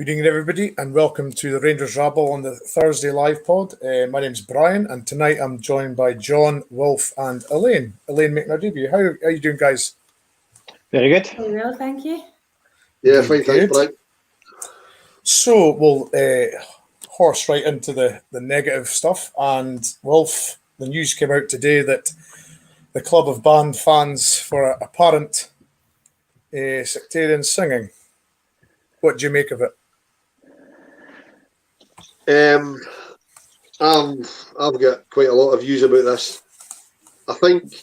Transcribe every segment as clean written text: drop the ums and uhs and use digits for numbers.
Good evening, everybody, and welcome to the Rangers Rabble on the Thursday live pod. My name's Bryan, and tonight I'm joined by John, Wilf, and Elaine. Elaine making her debut. How are you doing, guys? Very good. Very well, thank you. Yeah, fine, thanks, Bryan. So we'll horse right into the negative stuff. And Wilf, the news came out today that the club have banned fans for apparent sectarian singing. What do you make of it? I've got quite a lot of views about this. I think,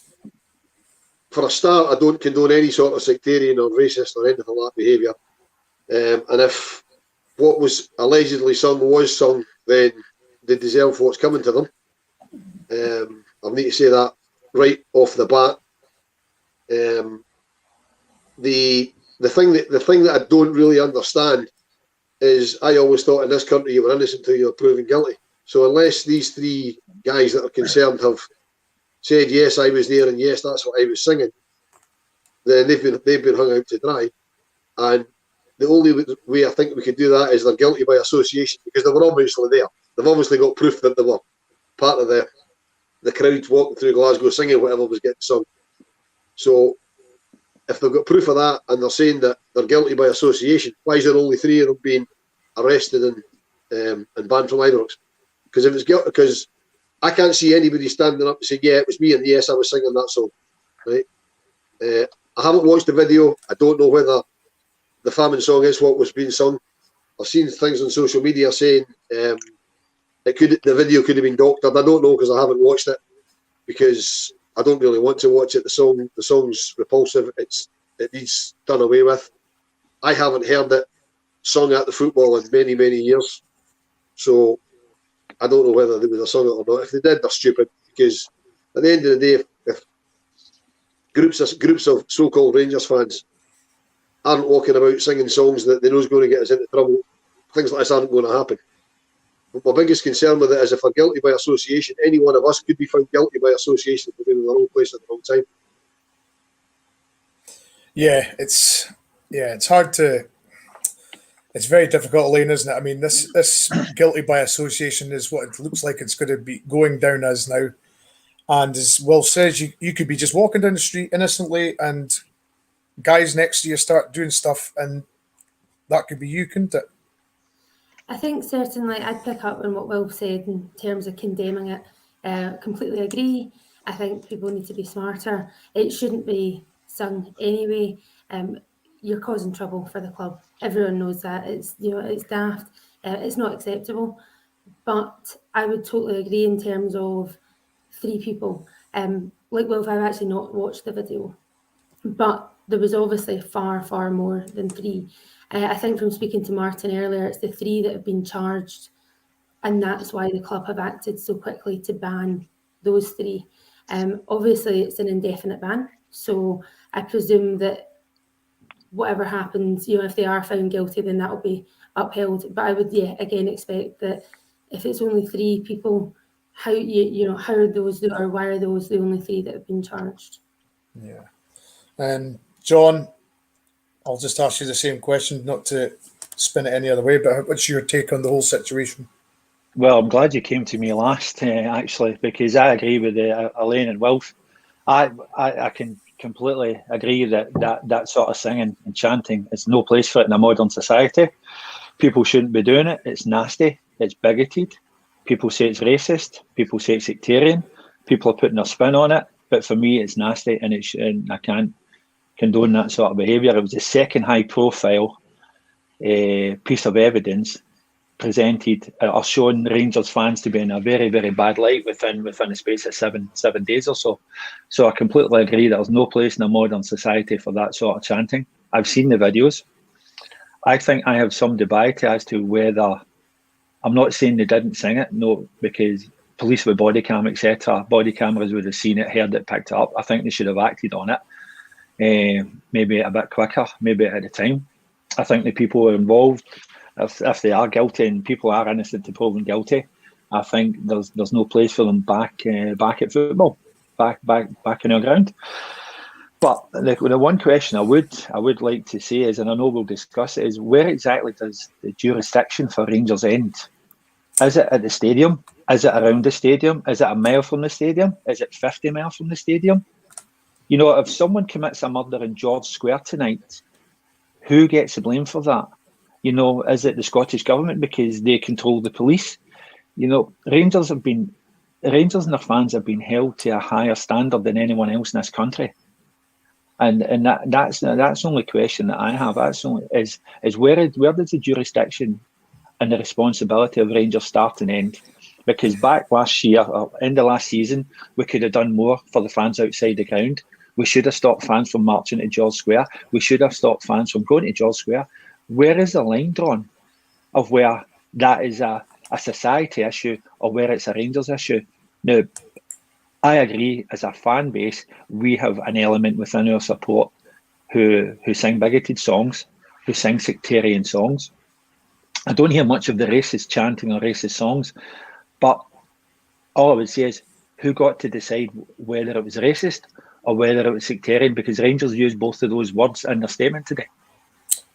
for a start, I don't condone any sort of sectarian or racist or anything like that behaviour. And if what was allegedly sung was sung, then they deserve what's coming to them. I need to say that right off the bat. The thing that I don't really understand is I always thought in this country you were innocent until you were proven guilty. So unless these three guys that are concerned have said yes, I was there and yes, that's what I was singing, then they've been hung out to dry. And the only way I think we could do that is they're guilty by association, because they were obviously there. They've obviously got proof that they were part of the crowds walking through Glasgow singing whatever was getting sung. So if they've got proof of that and they're saying that they're guilty by association, why is there only three of them being arrested and banned from Ibrox? Because if it's guilty, because I can't see anybody standing up and saying, yeah, it was me and yes, I was singing that song. Right? I haven't watched the video. I don't know whether the famine song is what was being sung. I've seen things on social media saying the video could have been doctored. I don't know because I haven't watched it, because I don't really want to watch it. The song's repulsive. It needs done away with. I haven't heard it sung at the football in many, many years. So I don't know whether they would have sung it or not. If they did, they're stupid, because at the end of the day, if groups of so-called Rangers fans aren't walking about singing songs that they know is going to get us into trouble, things like this aren't going to happen. But my biggest concern with it is if they're guilty by association, any one of us could be found guilty by association for being in the wrong place at the wrong time. Yeah, it's hard to. It's very difficult, Elaine, isn't it? I mean, this guilty by association is what it looks like it's going to be going down as now. And as Will says, you could be just walking down the street innocently and guys next to you start doing stuff, and that could be you, couldn't it? I think certainly I'd pick up on what Wilf said in terms of condemning it. Completely agree. I think people need to be smarter. It shouldn't be sung anyway. You're causing trouble for the club. Everyone knows that. It's daft. It's not acceptable. But I would totally agree in terms of three people. Like Wilf, I've actually not watched the video, but there was obviously far, far more than three. I think from speaking to Martin earlier, it's the three that have been charged, and that's why the club have acted so quickly to ban those three. Obviously, it's an indefinite ban, so I presume that whatever happens, if they are found guilty, then that will be upheld. But I would, again, expect that if it's only three people, how are those, or why are those the only three that have been charged? Yeah. And John, I'll just ask you the same question, not to spin it any other way, but what's your take on the whole situation? Well, I'm glad you came to me last, actually, because I agree with Elaine and Wilf. I can completely agree that sort of singing and chanting is no place for it in a modern society. People shouldn't be doing it. It's nasty. It's bigoted. People say it's racist. People say it's sectarian. People are putting their spin on it. But for me, it's nasty, and I can't condone that sort of behaviour. It was the second high-profile piece of evidence presented or shown Rangers fans to be in a very, very bad light within the space of seven days or so. So I completely agree that there's no place in a modern society for that sort of chanting. I've seen the videos. I think I have some debate as to whether, I'm not saying they didn't sing it, no, because police with body cam, etc., body cameras would have seen it, heard it, picked it up. I think they should have acted on it, maybe a bit quicker, maybe at the time. I think the people who are involved, if they are guilty and people are innocent to proven guilty, I think there's no place for them back at football, back in our ground. But the one question I would like to say is, and I know we'll discuss it, is where exactly does the jurisdiction for Rangers end? Is it at the stadium? Is it around the stadium? Is it a mile from the stadium? Is it 50 miles from the stadium? You know, if someone commits a murder in George Square tonight, who gets the blame for that? You know, is it the Scottish Government because they control the police? You know, Rangers and their fans have been held to a higher standard than anyone else in this country. And that's the only question that I have. That's only, is where does the jurisdiction and the responsibility of Rangers start and end? Because back last year, or end of last season, we could have done more for the fans outside the ground. We should have stopped fans from marching to George Square. We should have stopped fans from going to George Square. Where is the line drawn of where that is a society issue or where it's a Rangers issue? Now, I agree, as a fan base, we have an element within our support who sing bigoted songs, who sing sectarian songs. I don't hear much of the racist chanting or racist songs, but all I would say is who got to decide whether it was racist or whether it was sectarian, because Rangers used both of those words in their statement today.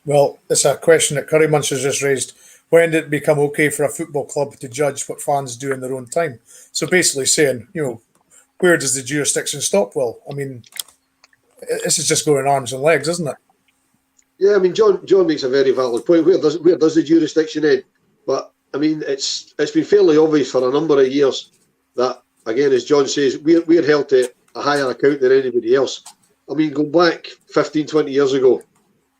Well, it's a question that Curry Munch has just raised. When did it become okay for a football club to judge what fans do in their own time? So basically saying, you know, where does the jurisdiction stop? Well, I mean, this is just going arms and legs, isn't it? Yeah, I mean, John makes a very valid point. Where does the jurisdiction end? But I mean, it's been fairly obvious for a number of years that, again, as John says, we're held to a higher account than anybody else. I mean, go back 15, 20 years ago,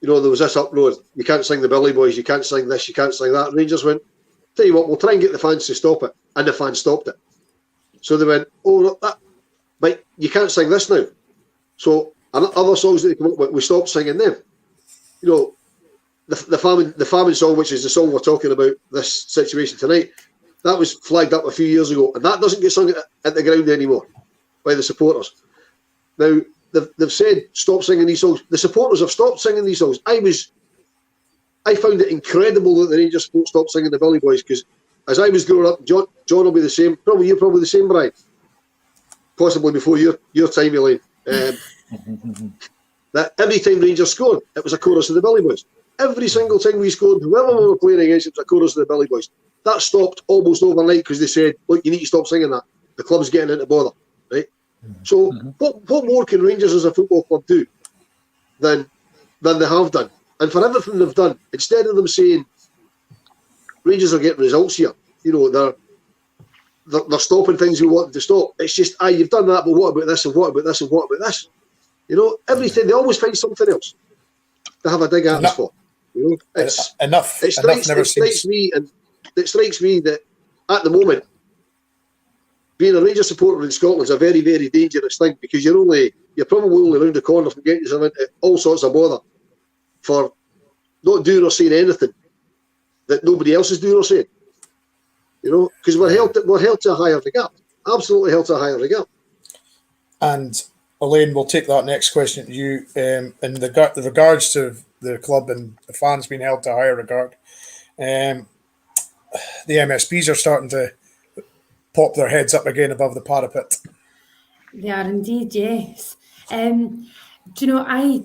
you know, there was this uproar. You can't sing the Billy Boys. You can't sing this. You can't sing that. And Rangers went, tell you what, we'll try and get the fans to stop it. And the fans stopped it. So they went, oh, but you can't sing this now. So other songs that they come up with, we stopped singing them. You know, the famine song, which is the song we're talking about this situation tonight, that was flagged up a few years ago, and that doesn't get sung at the ground anymore by the supporters. Now they've said stop singing these songs. The supporters have stopped singing these songs. I found it incredible that the Rangers stopped singing the Billy Boys, because as I was growing up, John will be the same. You're probably the same, Bryan. Possibly before your time, Elaine. That every time Rangers scored, it was a chorus of the Billy Boys. Every single time we scored, whoever we were playing against, it was a chorus of the Billy Boys. That stopped almost overnight because they said, look, you need to stop singing that. The club's getting into bother, right? So what more can Rangers as a football club do than they have done? And for everything they've done, instead of them saying, Rangers are getting results here, you know, they're stopping things we want them to stop. It's just, you've done that, but what about this, and what about this, and what about this? You know, everything, they always find something else to have a dig at us for. You know, it's enough. It strikes me that at the moment, being a Rangers supporter in Scotland is a very, very dangerous thing, because you're probably only around the corner from getting yourself into all sorts of bother for not doing or saying anything that nobody else is doing or saying. You know, because we're held to a higher regard. Absolutely held to a higher regard. And Elaine, we'll take that next question to you. In the regards to the club and the fans being held to a higher regard, the Msp'S are starting to pop their heads up again above the parapet. They are indeed, yes. Do you know, I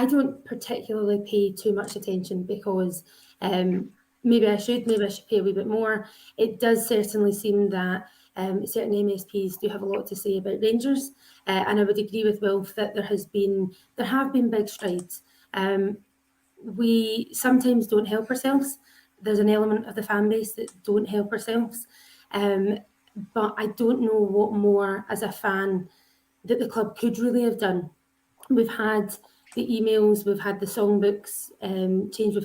don't particularly pay too much attention, because maybe I should pay a wee bit more. It does certainly seem that certain MSPs do have a lot to say about Rangers, and I would agree with Wilf that there have been big strides. We sometimes don't help ourselves. There's an element of the fan base that don't help ourselves, but I don't know what more as a fan that the club could really have done. We've had the emails, we've had the songbooks changed,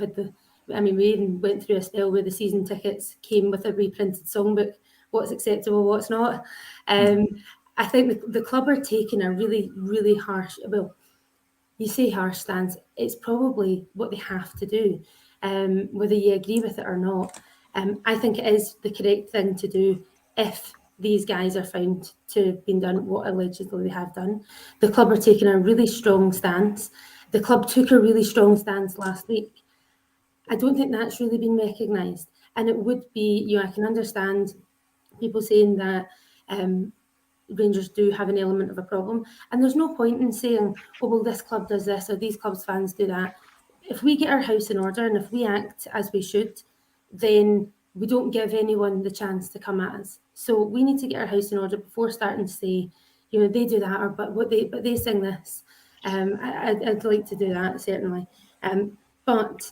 we even went through a spell where the season tickets came with a reprinted songbook, what's acceptable, what's not. I think the club are taking a really, really harsh, well, you say harsh stance, it's probably what they have to do, whether you agree with it or not. I think it is the correct thing to do if these guys are found to have been done what allegedly they have done. The club are taking a really strong stance. The club took a really strong stance last week. I don't think that's really been recognised. And it would be, I can understand people saying that Rangers do have an element of a problem. And there's no point in saying, oh, well, this club does this or these clubs fans do that. If we get our house in order and if we act as we should, then we don't give anyone the chance to come at us. So we need to get our house in order before starting to say, you know, they do that, or but they sing this. I'd like to do that, certainly. But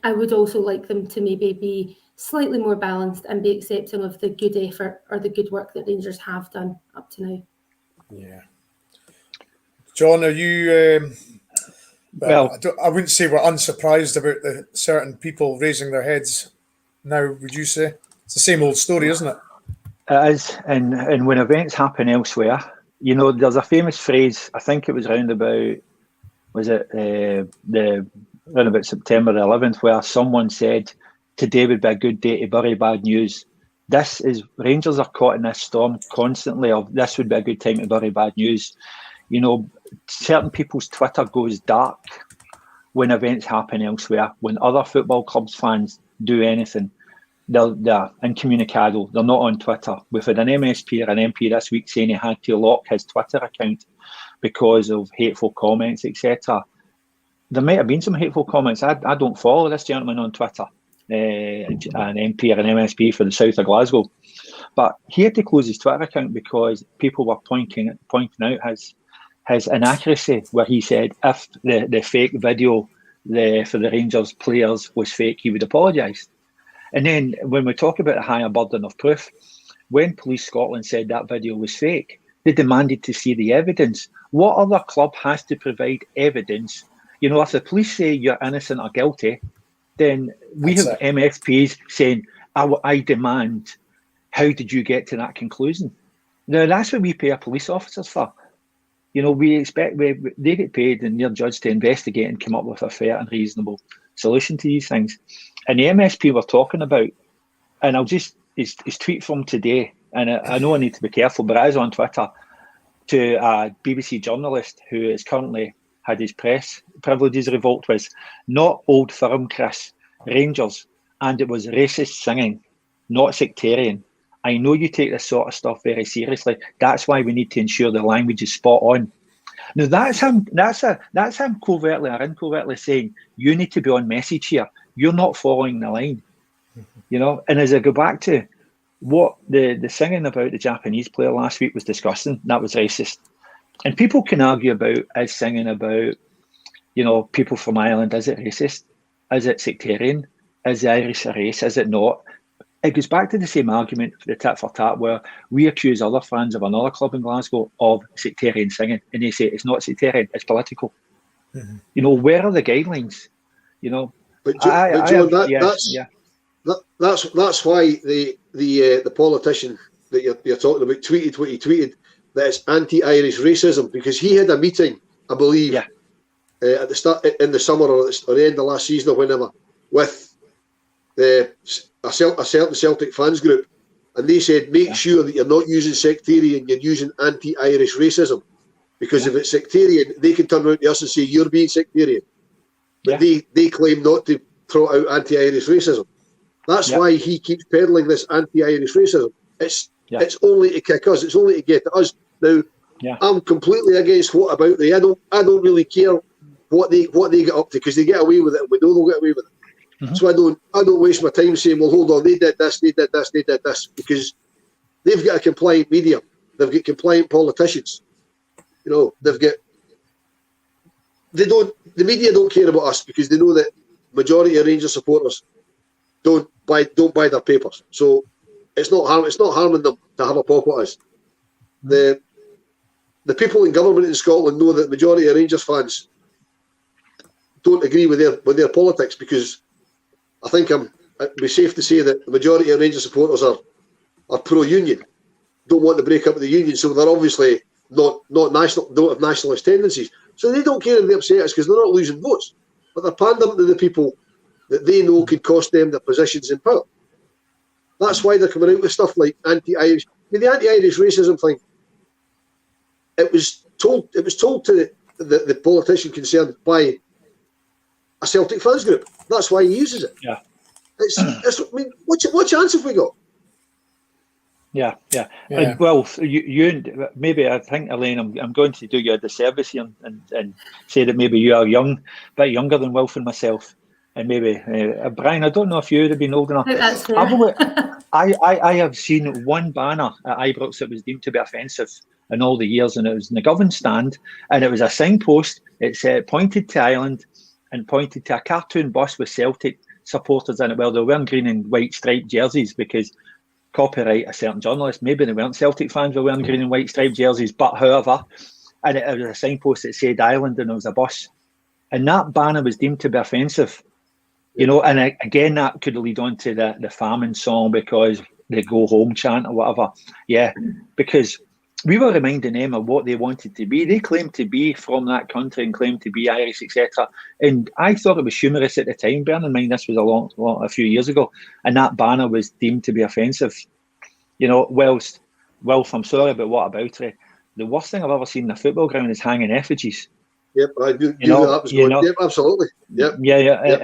I would also like them to maybe be slightly more balanced and be accepting of the good effort or the good work that Rangers have done up to now. Yeah. John, are you... well, I wouldn't say we're unsurprised about the certain people raising their heads now, would you say? It's the same old story, isn't it? It is, and when events happen elsewhere, you know, there's a famous phrase, I think it was around about, around about September the 11th, where someone said, today would be a good day to bury bad news. Rangers are caught in this storm constantly of this would be a good time to bury bad news. You know, certain people's Twitter goes dark when events happen elsewhere, when other football clubs fans do anything. They're incommunicado. They're not on Twitter. We've had an MSP or an MP this week saying he had to lock his Twitter account because of hateful comments, etc. There might have been some hateful comments. I don't follow this gentleman on Twitter, an MP or an MSP for the south of Glasgow. But he had to close his Twitter account because people were pointing out his inaccuracy, where he said if the fake video for the Rangers players was fake, he would apologise. And then when we talk about a higher burden of proof, when Police Scotland said that video was fake, they demanded to see the evidence. What other club has to provide evidence? You know, if the police say you're innocent or guilty, then we have MFPs saying, I demand, how did you get to that conclusion? Now, that's what we pay our police officers for. You know, we expect they get paid and they're judged to investigate and come up with a fair and reasonable solution to these things. And the MSP we're talking about, and I'll just, his tweet from today, and I know I need to be careful, but I was on Twitter to a BBC journalist who has currently had his press privileges revoked, was not Old Firm, Chris, Rangers, and it was racist singing, not sectarian. I know you take this sort of stuff very seriously. That's why we need to ensure the language is spot on. Now that's him covertly or incovertly saying you need to be on message here. You're not following the line, you know. And as I go back to what the singing about the Japanese player last week was disgusting, that was racist. And people can argue about us singing about, you know, people from Ireland. Is it racist? Is it sectarian? Is the Irish a race? Is it not? It goes back to the same argument for the tit for tat, where we accuse other fans of another club in Glasgow of sectarian singing, and they say it's not sectarian, it's political. Mm-hmm. You know, where are the guidelines? You know, that's why the politician that you're talking about tweeted what he tweeted, that it's anti-Irish racism, because he had a meeting, I believe, at the start in the summer or the end of last season or whenever, with a certain Celtic fans group, and they said make sure that you're not using sectarian, you're using anti-Irish racism, because if it's sectarian, they can turn around to us and say you're being sectarian, but they claim not to throw out anti-Irish racism. That's why he keeps peddling this anti-Irish racism. It's only to kick us, it's only to get at us. Now, I'm completely against what about they. I don't really care what they get up to, because they get away with it, and we know they'll get away with it. Mm-hmm. So I don't waste my time saying, well, hold on, they did this, because they've got a compliant media, they've got compliant politicians. You know, the media don't care about us, because they know that majority of Rangers supporters don't buy their papers. So it's not harming them to have a pop at us. The people in government in Scotland know that the majority of Rangers fans don't agree with their politics, because I think it'd be safe to say that the majority of Rangers supporters are pro-union, don't want to break up with the union, so they're obviously not national, don't have nationalist tendencies. So they don't care if they upset us, because they're not losing votes, but they're pandering to the people that they know could cost them their positions in power. That's why they're coming out with stuff like anti-Irish. I mean, the anti-Irish racism thing, it was told to the politician concerned by a Celtic fans group. That's why he uses it. Yeah. I mean, what chance have we got? Yeah. And Wilf, you maybe, I think, Elaine, I'm going to do you a disservice here and say that maybe you are a bit younger than Wilf and myself, and maybe Bryan. I don't know if you would have been old enough. I think that's fair. I have seen one banner at Ibrox that was deemed to be offensive in all the years, and it was in the Govan stand, and it was a signpost. It said pointed to Ireland and pointed to a cartoon bus with Celtic supporters in it. Well, they were wearing green and white striped jerseys because copyright a certain journalist. Maybe they weren't Celtic fans, were wearing green and white striped jerseys, but however, and it was a signpost that said Ireland, and there was a bus, and that banner was deemed to be offensive. And again, that could lead on to the famine song because they go home chant or whatever. Yeah, because we were reminding them of what they wanted to be. They claimed to be from that country and claimed to be Irish, etc. And I thought it was humorous at the time. Bearing in mind this was a few years ago, and that banner was deemed to be offensive. Whilst Wilf, I'm sorry, but what about it? The worst thing I've ever seen in a football ground is hanging effigies. Yep, I do. Yep, absolutely. Yep. Yeah. Yep.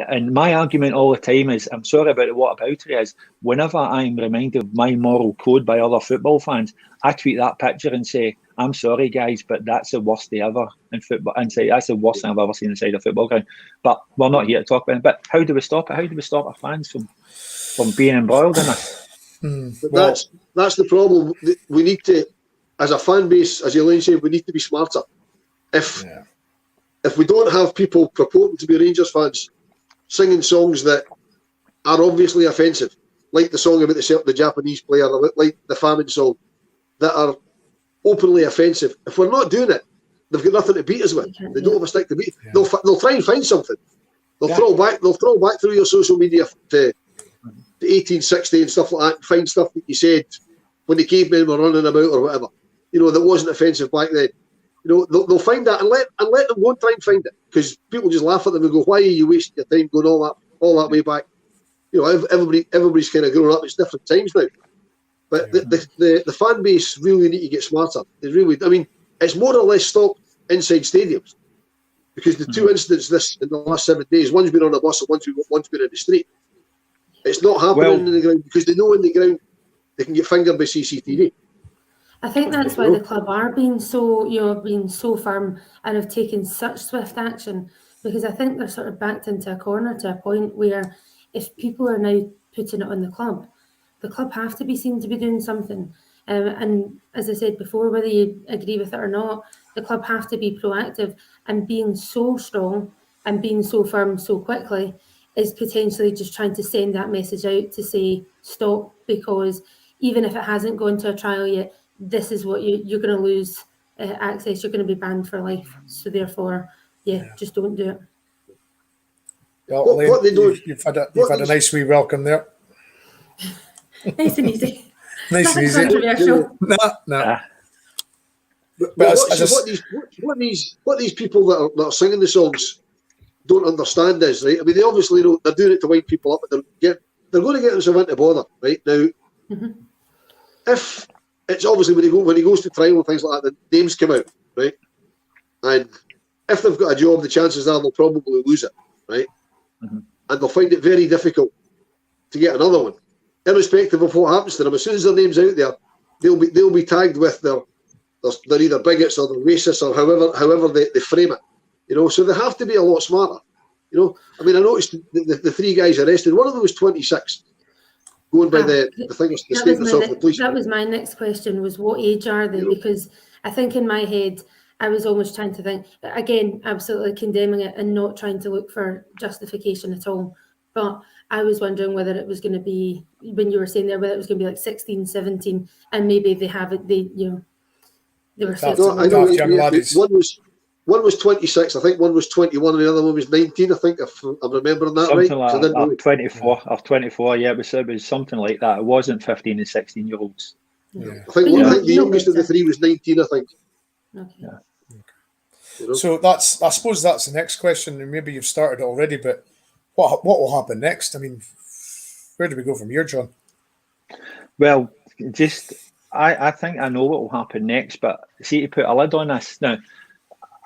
And my argument all the time is, I'm sorry about it. What about it is, whenever I'm reminded of my moral code by other football fans, I tweet that picture and say, "I'm sorry, guys, but that's the worst day ever in football." And say that's the worst thing I've ever seen inside a football ground. But we're not here to talk about it. But how do we stop it? How do we stop our fans from being embroiled in this? But that's the problem. We need to, as a fan base, as Elaine said, we need to be smarter. If we don't have people purporting to be Rangers fans singing songs that are obviously offensive, like the song about the Japanese player, like the famine song, that are openly offensive, if we're not doing it, they've got nothing to beat us with. They don't have a stick to beat. They'll try and find something. They'll throw back through your social media to 1860 and stuff like that, and find stuff that you said when the cavemen were running about or whatever, that wasn't offensive back then. They'll find that and let them go and try and find it, because people just laugh at them and go, "Why are you wasting your time going all that way back?" Everybody's kind of grown up. It's different times now, but the fan base really need to get smarter. It's more or less stopped inside stadiums, because the two incidents in the last 7 days, one's been on a bus and one's been in the street. It's not happening in the ground because they know in the ground they can get fingered by CCTV. I think that's why the club are being so firm and have taken such swift action, because I think they're sort of backed into a corner to a point where if people are now putting it on the club have to be seen to be doing something. And as I said before, whether you agree with it or not, the club have to be proactive, and being so strong and being so firm so quickly is potentially just trying to send that message out to say stop, because even if it hasn't gone to a trial yet, this is what you're going to lose access. You're going to be banned for life. So therefore, just don't do it. What they do, you've had a nice wee welcome there. Nice and easy. Nice and easy. Controversial. No. But what these people that are singing the songs don't understand is, right? They obviously know they're doing it to wind people up, but they're going to get themselves into bother, right? Now, if it's obviously when he goes to trial and things like that, the names come out, right? And if they've got a job, the chances are they'll probably lose it, right? And they'll find it very difficult to get another one, irrespective of what happens to them. As soon as their name's out there, they'll be tagged with they're either bigots or they're racists or however they frame it, So they have to be a lot smarter, I noticed the three guys arrested. One of them was 26. Going by the statements of the police. That was my next question, was what age are they? Because I think in my head, I was almost trying to think, again, absolutely condemning it and not trying to look for justification at all. But I was wondering whether it was going to be, when you were saying there, whether it was going to be like 16, 17, and maybe they were 16. One was 26, I think one was 21, and the other one was 19, I think, if I'm remembering that something right. Like 24, yeah, it was something like that. It wasn't 15 and 16-year-olds. Yeah. I think the youngest of the three was 19, I think. Okay. Yeah. So I suppose that's the next question, and maybe you've started already, but what will happen next? Where do we go from here, John? Well, I think I know what will happen next, but see, to put a lid on this now,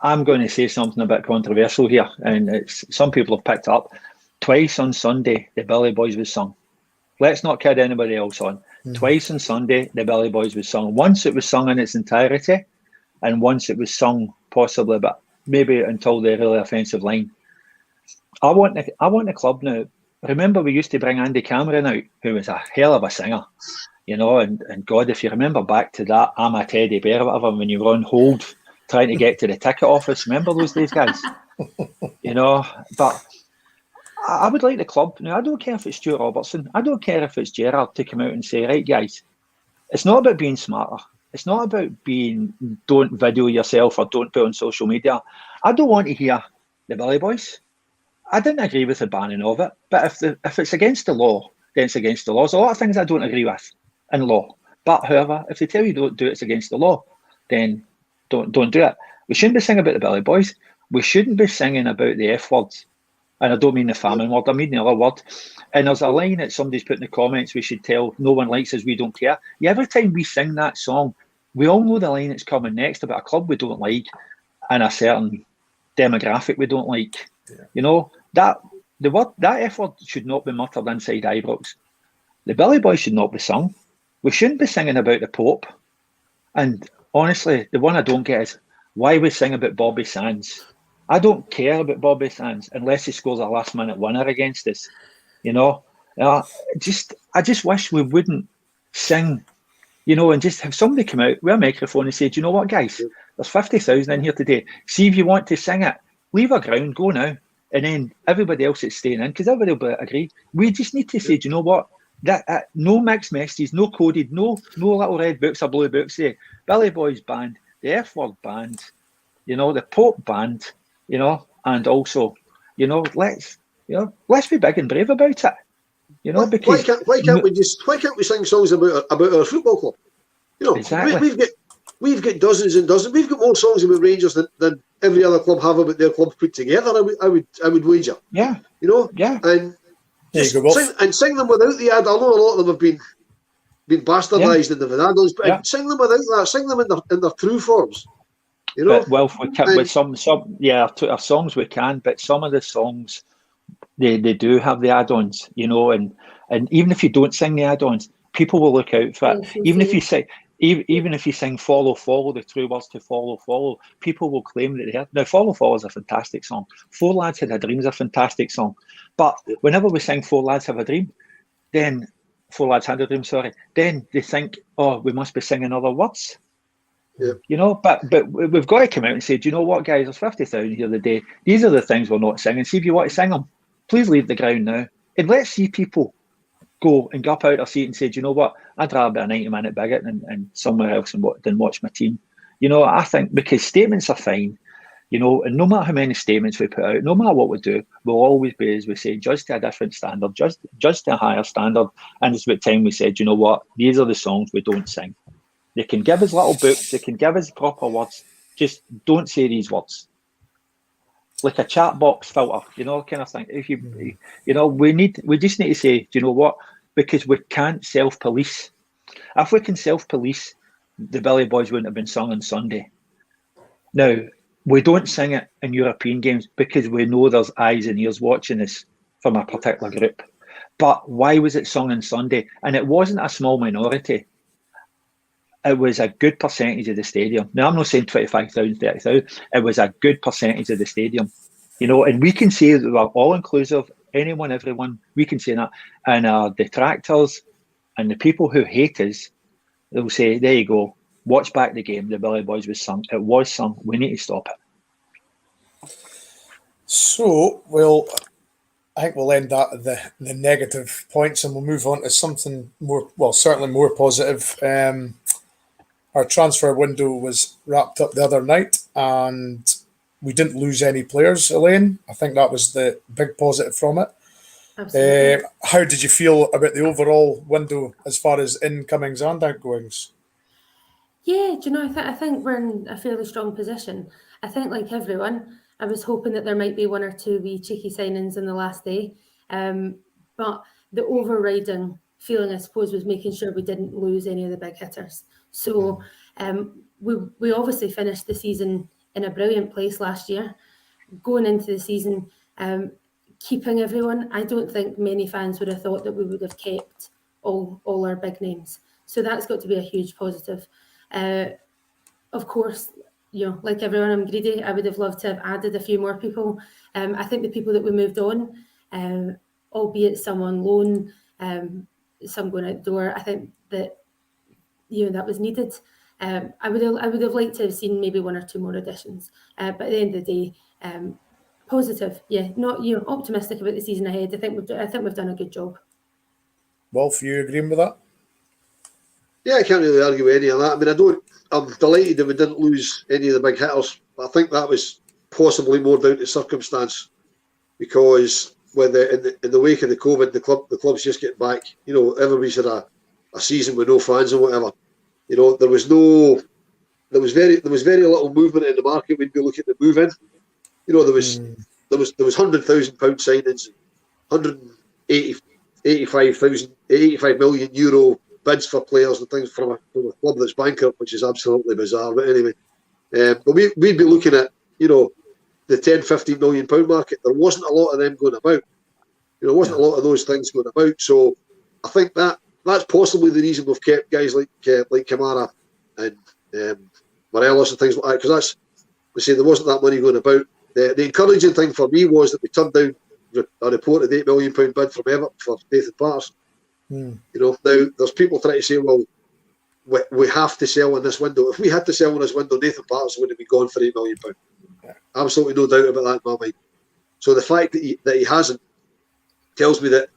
I'm going to say something a bit controversial here, and some people have picked up. Twice on Sunday, the Billy Boys was sung. Let's not kid anybody else on. Twice on Sunday, the Billy Boys was sung. Once it was sung in its entirety, and once it was sung possibly, but maybe until the really offensive line. I want the club now. Remember, we used to bring Andy Cameron out, who was a hell of a singer, you know, and God, if you remember back to that I'm a Teddy Bear or whatever, when you were on hold trying to get to the ticket office, remember those days, guys? You know, but I would like the club, now I don't care if it's Stuart Robertson, I don't care if it's Gerrard, to come out and say, right guys, it's not about being smarter, it's not about being, don't video yourself or don't put on social media. I don't want to hear the Billy Boys. I didn't agree with the banning of it, but if it's against the law, then it's against the law. There's a lot of things I don't agree with in law, but however, if they tell you don't do it, it's against the law, then don't do it. We shouldn't be singing about the Billy Boys. We shouldn't be singing about the F words. And I don't mean the famine word, I mean the other word. And there's a line that somebody's put in the comments, we should tell, no one likes us, we don't care. Yeah, every time we sing that song, we all know the line that's coming next about a club we don't like and a certain demographic we don't like. Yeah. You know, that F word should not be muttered inside Ibrox. The Billy Boys should not be sung. We shouldn't be singing about the Pope. And honestly, the one I don't get is why we sing about Bobby Sands. I don't care about Bobby Sands unless he scores a last-minute winner against us. You know, I just wish we wouldn't sing, you know, and just have somebody come out with a microphone and say, do you know what, guys, there's 50,000 in here today. See if you want to sing it. Leave a ground, go now. And then everybody else is staying in, because everybody will agree. We just need to say, do you know what, that no mixed messages, no coded, no little red books or blue books. Say, Billy Boys banned, the F word banned, you know, the Pope banned. You know, and also, you know, let's be big and brave about it. You know, because why can't we sing songs about our football club? You know, exactly. We've got dozens and dozens. We've got more songs about Rangers than every other club have about their club put together. I would wager. Yeah. You know. Yeah. And sing them without the ad. I know a lot of them have been bastardised in the add-ons, but sing them without that. Sing them in their true forms. You know, but we can with some our songs we can, but some of the songs they do have the add-ons, you know, and even if you don't sing the add-ons, people will look out for it. Even if you sing follow, the true words to follow, people will claim that they have. Now, follow is a fantastic song. Four Lads Had a Dream is a fantastic song, but whenever we sing Four Lads Have a Dream, then Four Lads Had a Dream, then they think, oh, we must be singing other words. Yeah. You know, but we've got to come out and say, do you know what, guys, there's 50,000 here today. These are the things we're not singing. See if you want to sing them. Please leave the ground now. And let's see people go and get up out their seat and say, do you know what, I'd rather be a 90-minute bigot and somewhere else than watch my team. You know, I think because statements are fine, you know, and no matter how many statements we put out, no matter what we do, we'll always be, as we say, judged to a different standard, judged to a higher standard. And it's about time we said, you know what, these are the songs we don't sing. They can give us little books, they can give us proper words, just don't say these words. Like a chat box filter, you know, kind of thing. If you know, we just need to say, do you know what? Because we can't self-police. If we can self-police, the Billy Boys wouldn't have been sung on Sunday. Now, we don't sing it in European games because we know there's eyes and ears watching us from a particular group. But why was it sung on Sunday? And it wasn't a small minority. It was a good percentage of the stadium. Now, I'm not saying 25,000, 30,000. It was a good percentage of the stadium. You know, and we can say that we're all-inclusive, anyone, everyone, we can say that. And our detractors and the people who hate us, they'll say, there you go, watch back the game, the Billy Boys was sung. It was sung. We need to stop it. So, I think we'll end that at the negative points and we'll move on to something more, well, certainly more positive. Our transfer window was wrapped up the other night and we didn't lose any players, Elaine. I think that was the big positive from it. Absolutely. How did you feel about the overall window as far as incomings and outgoings? Yeah, do you know, I think we're in a fairly strong position. I think, like everyone, I was hoping that there might be one or two wee cheeky signings in the last day. But the overriding feeling, I suppose, was making sure we didn't lose any of the big hitters. So we obviously finished the season in a brilliant place last year. Going into the season, keeping everyone, I don't think many fans would have thought that we would have kept all our big names. So that's got to be a huge positive. Of course, like everyone, I'm greedy. I would have loved to have added a few more people. I think the people that we moved on, albeit some on loan, some going out the door, I think that that was needed. I would have liked to have seen maybe one or two more additions. But at the end of the day, positive, not optimistic about the season ahead. I think we've done a good job. Wilf, you agreeing with that? Yeah, I can't really argue with any of that. I mean, I'm delighted that we didn't lose any of the big hitters, but I think that was possibly more down to circumstance, because in the wake of the COVID, the club's just getting back. Everybody's had a season with no fans and whatever. There was very little movement in the market. We'd be looking to move in. There was £100,000 signings, 85 million euro bids for players and things from a club that's bankrupt, which is absolutely bizarre. But anyway, but we'd be looking at the 10-15 million pound market. There wasn't a lot of them going about. There wasn't a lot of those things going about. So I think that's possibly the reason we've kept guys like Kamara and Morelos and things like that, because there wasn't that money going about. The encouraging thing for me was that we turned down a reported £8 million bid from Everton for Nathan Patterson. Now there's people trying to say, well, we have to sell in this window. If we had to sell in this window, Nathan Patterson would have been gone for £8 million. Absolutely no doubt about that in my mind. So the fact that he hasn't tells me that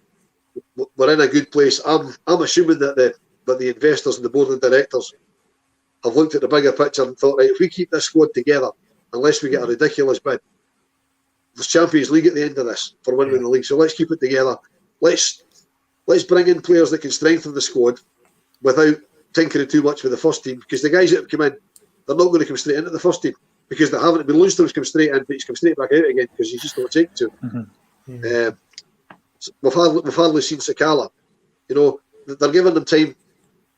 we're in a good place. I'm assuming that the investors and the board of directors have looked at the bigger picture and thought, right, if we keep this squad together, unless we get a ridiculous bid, there's Champions League at the end of this for winning the league. So let's keep it together. Let's bring in players that can strengthen the squad without tinkering too much with the first team, because the guys that have come in, they're not going to come straight into the first team, because they haven't. I mean, Lundstrom's come straight in, but he's come straight back out again because he's just not taken to. We've hardly seen Sakala. They're giving them time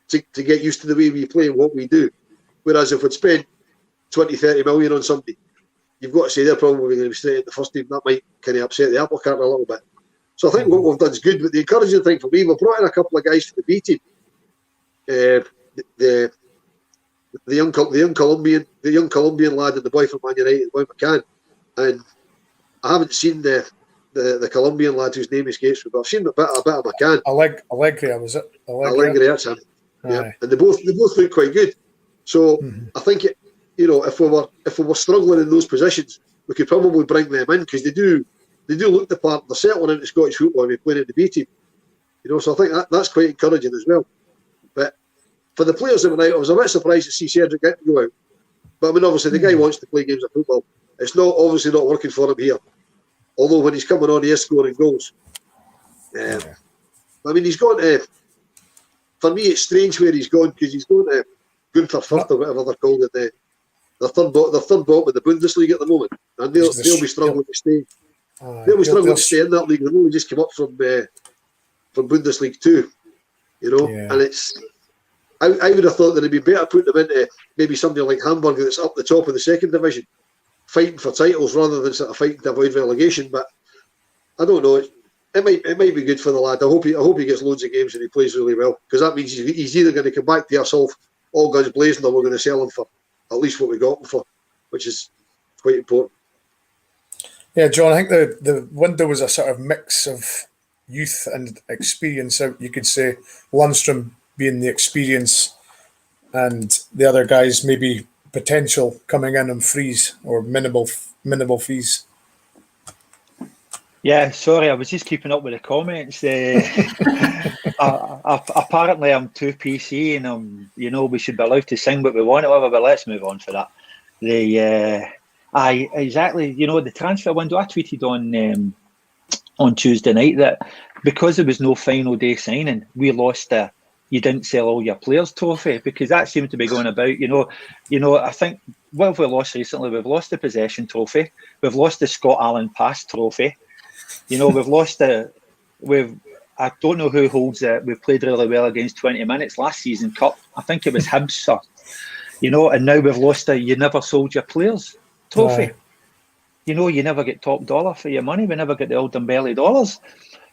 to get used to the way we play and what we do. Whereas if we'd spent 20-30 million on somebody, you've got to say they're probably going to be straight in the first team. That might kind of upset the apple cart a little bit. So I think what we've done is good. But the encouraging thing for me, we've brought in a couple of guys for the B team. The young Colombian lad and the boy from Man United, the boy McCann, and I haven't seen the Colombian lad whose name escapes me, but I've seen a bit of McCann. Alegria, was it? Alegria, that's him. Yeah, and they both look quite good. So I think if we were struggling in those positions, we could probably bring them in, because they do look the part. They're settling into Scottish football and we're playing in the B team. So I think that's quite encouraging as well. But for the players that went out, I was a bit surprised to see Cedric get to go out. But I mean, obviously the guy wants to play games of football. It's obviously not working for him here. Although when he's coming on, he is scoring goals. I mean, he's gone to. For me, it's strange where he's gone, because he's going to Gunther Fürth or whatever they're called at the third bottom of the Bundesliga at the moment, and they'll be struggling to stay. They'll be struggling to stay in that league. They've only just come up from Bundesliga 2, and it's. I would have thought that it'd be better putting them into maybe somebody like Hamburg that's up the top of the second division, fighting for titles rather than sort of fighting to avoid relegation. But I don't know. It might be good for the lad. I hope he gets loads of games and he plays really well, because that means he's either going to come back to ourselves all guns blazing, or we're going to sell him for at least what we got him for, which is quite important. Yeah, John, I think the window was a sort of mix of youth and experience. So you could say Lundstrom being the experience, and the other guys maybe potential coming in on fees or minimal fees. Yeah, sorry, I was just keeping up with the comments. Apparently, I'm too PC, and we should be allowed to sing what we want, however. But let's move on for that. Exactly. The transfer window. I tweeted on Tuesday night that because there was no final day signing, we lost the "you didn't sell all your players" trophy, because that seemed to be going about. I think what have we lost recently? We've lost the possession trophy. We've lost the Scott Allen pass trophy. We've lost I don't know who holds it. We've played really well against 20 minutes last season cup. I think it was Hibs, sir. And now we've lost the "you never sold your players" trophy. you never get top dollar for your money. We never get the old Dumbelly dollars.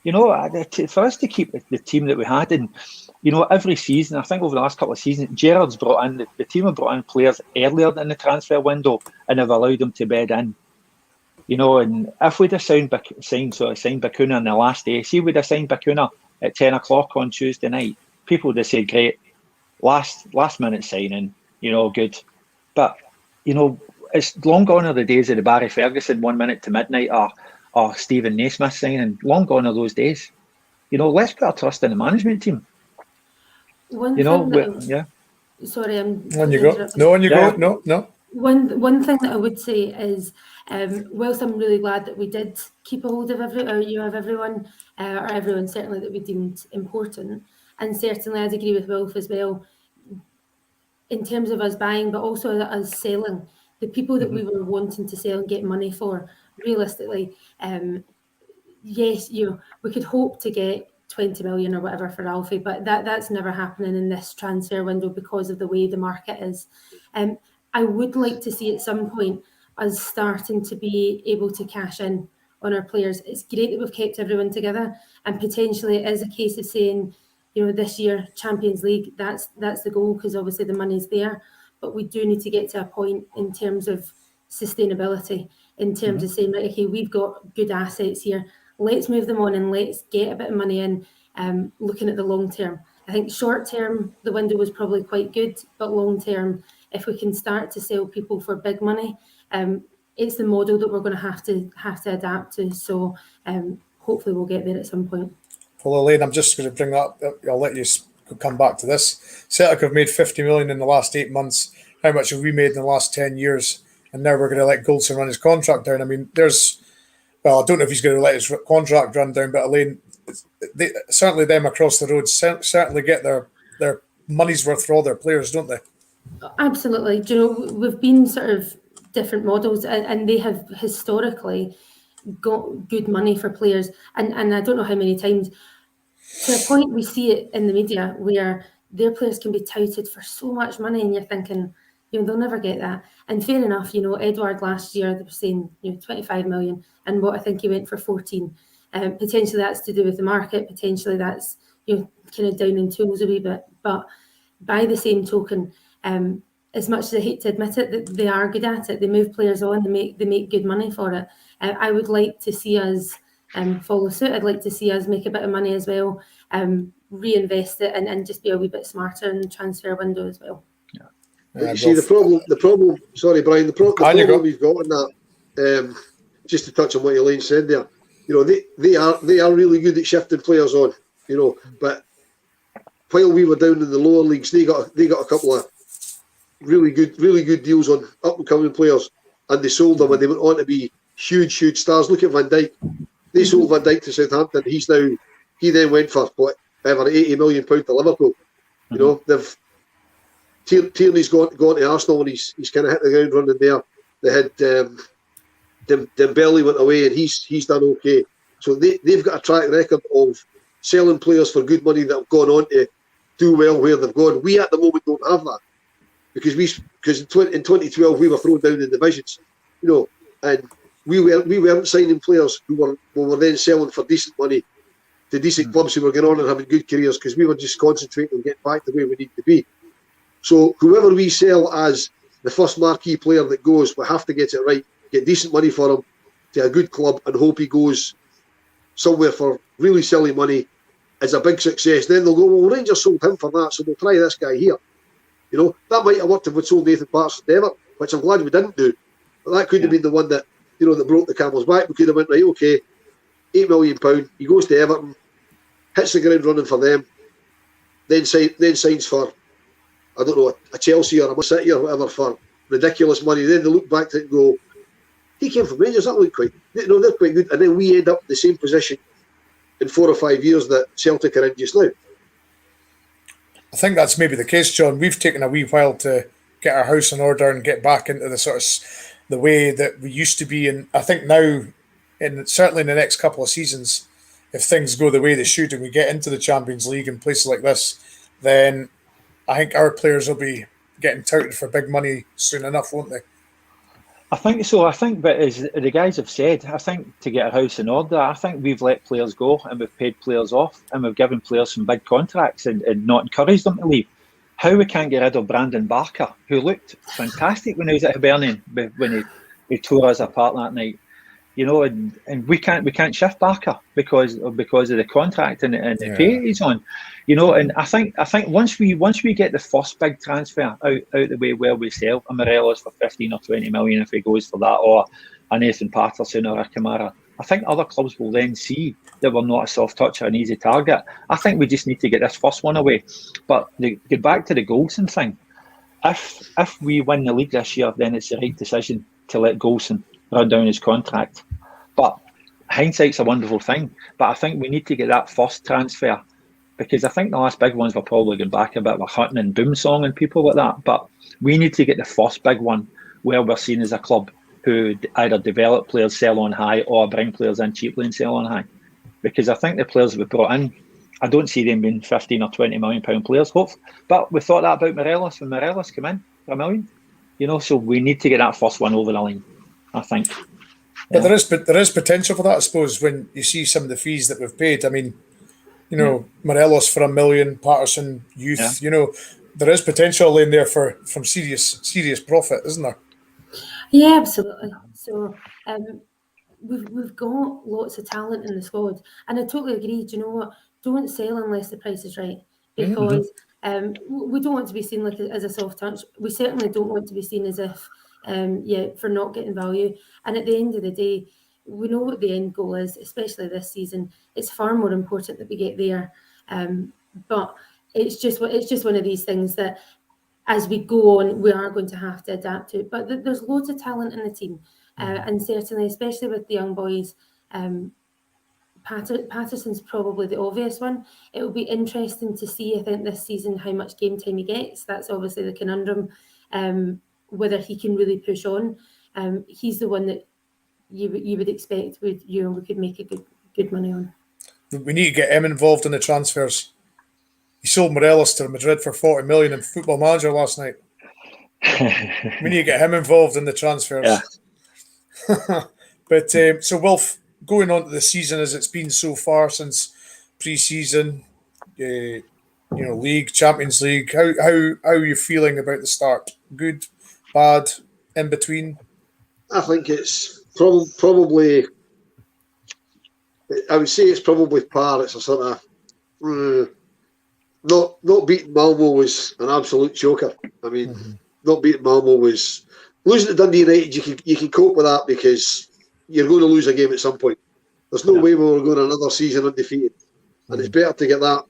For us to keep the team that we had, and every season, I think over the last couple of seasons, Gerrard's brought in the team have brought in players earlier in the transfer window and have allowed them to bed in. And if we'd have signed Bakuna on the last day, see, we'd have signed Bakuna at 10 o'clock on Tuesday night, people would have said, great, last minute signing, good. But, it's long gone are the days of the Barry Ferguson 1 minute to midnight or Stephen Naismith signing. Long gone are those days. Let's put our trust in the management team. Sorry, I'm. On you go. No, on you go. No. One thing that I would say is, whilst I'm really glad that we did keep a hold of everyone, or everyone certainly that we deemed important, and certainly I'd agree with Wilf as well, in terms of us buying, but also us selling, the people that we were wanting to sell and get money for, realistically, yes, we could hope to get 20 million or whatever for Alfie, but that's never happening in this transfer window because of the way the market is. I would like to see at some point us starting to be able to cash in on our players. It's great that we've kept everyone together, and potentially it is a case of saying, this year, Champions League, that's the goal, because obviously the money's there, but we do need to get to a point in terms of sustainability, in terms of saying, right, okay, we've got good assets here, let's move them on and let's get a bit of money in, looking at the long term. I think short term, the window was probably quite good, but long term, if we can start to sell people for big money, it's the model that we're going to have to adapt to. So hopefully we'll get there at some point. Well, Elaine, I'm just going to bring that up. I'll let you come back to this. Celtic have made 50 million in the last 8 months. How much have we made in the last 10 years? And now we're going to let Goldson run his contract down. I mean, I don't know if he's going to let his contract run down, but Elaine, certainly them across the road certainly get their money's worth for all their players, don't they? Absolutely. We've been sort of different models, and they have historically got good money for players. And I don't know how many times, to a point we see it in the media where their players can be touted for so much money, and you're thinking, they'll never get that. And fair enough, Edward last year, they were saying, 25 million, and what I think he went for 14. Potentially that's to do with the market, potentially that's, kind of down in tools a wee bit. But by the same token, as much as I hate to admit it, that they are good at it. They move players on, they make good money for it. I would like to see us follow suit. I'd like to see us make a bit of money as well, reinvest it, and just be a wee bit smarter in the transfer window as well. You see, the problem. Sorry, Brian. The problem we've got in that, just to touch on what Elaine said there. They are really good at shifting players on. But while we were down in the lower leagues, they got a couple of really good deals on up and coming players, and they sold them, and they went on to be huge stars. Look at Van Dijk. They sold Van Dijk to Southampton. He then went for whatever, £80 million to Liverpool. They've Tierney's gone to Arsenal, and he's kind of hit the ground running there. They had Dembele went away, and he's done okay. So they've got a track record of selling players for good money that have gone on to do well where they've gone. We at the moment don't have that, because in 2012 we were thrown down in divisions, and we weren't signing players who were then selling for decent money to decent clubs who were going on and having good careers, because we were just concentrating on getting back to where we need to be. So whoever we sell as the first marquee player that goes, we have to get it right, get decent money for him to a good club, and hope he goes somewhere for really silly money as a big success. Then they'll go, well, Rangers sold him for that, so we'll try this guy here. That might have worked if we sold Nathan Patterson to Everton, which I'm glad we didn't do. But that could have been the one that, that broke the camel's back. We could have went, right, okay, £8 million, he goes to Everton, hits the ground running for them, then signs for, I don't know, a Chelsea or a City or whatever for ridiculous money. Then they look back to it and go, he came from Rangers, that looked quite, they're quite good. And then we end up in the same position in 4 or 5 years that Celtic are in just now. I think that's maybe the case, John. We've taken a wee while to get our house in order and get back into the sort of the way that we used to be. And I think now, certainly in the next couple of seasons, if things go the way they should and we get into the Champions League and places like this, then I think our players will be getting touted for big money soon enough, won't they? I think so. I think, but as the guys have said, I think to get our house in order, I think we've let players go and we've paid players off and we've given players some big contracts and not encouraged them to leave. How we can't get rid of Brandon Barker, who looked fantastic when he was at Hibernian, when he tore us apart that night. You know, and we can't shift Barker because of the contract and the pay he's on. You know, and I think once we get the first big transfer out the way where we sell a Morelos for 15 or 20 million if he goes for that, or a Nathan Patterson or a Kamara, I think other clubs will then see that we're not a soft touch or an easy target. I think we just need to get this first one away. But get back to the Goldson thing. If we win the league this year, then it's the right decision to let Goldson run down his contract. But hindsight's a wonderful thing. But I think we need to get that first transfer, because I think the last big ones were probably going back a bit with Hutton and Boomsong and people like that. But we need to get the first big one where we're seen as a club who either develop players, sell on high, or bring players in cheaply and sell on high. Because I think the players we brought in, I don't see them being 15 or 20 million pound players, hopefully. But we thought that about Morelos when Morelos came in for $1 million. You know, so we need to get that first one over the line, I think. But there is potential for that, I suppose, when you see some of the fees that we've paid. I mean, you know, Morelos for $1 million, Patterson, youth. You know, there is potential in there from serious profit, isn't there? Yeah, absolutely. So we've got lots of talent in the squad, and I totally agree. Do you know what? Don't sell unless the price is right, because we don't want to be seen like as a soft touch. We certainly don't want to be seen as if for not getting value. And at the end of the day, we know what the end goal is, especially this season. It's far more important that we get there. But it's just one of these things that as we go on, we are going to have to adapt to. But there's loads of talent in the team, and certainly, especially with the young boys. Patterson's probably the obvious one. It will be interesting to see, I think, this season how much game time he gets. That's obviously the conundrum, whether he can really push on. He's the one that you would expect we could make a good money on. We need to get him involved in the transfers. He sold Morelos to Madrid for 40 million in Football Manager last night. We need to get him involved in the transfers. Yeah. But so Wilf, going on to the season as it's been so far since pre-season, league, Champions League, how are you feeling about the start? Good, bad, in between? I think it's probably. I would say it's probably par. It's a sort of not beating Malmo was an absolute choker. I mean, not beating Malmo was losing to Dundee United. You can cope with that because you're going to lose a game at some point. There's no way we're going another season undefeated, and it's better to get that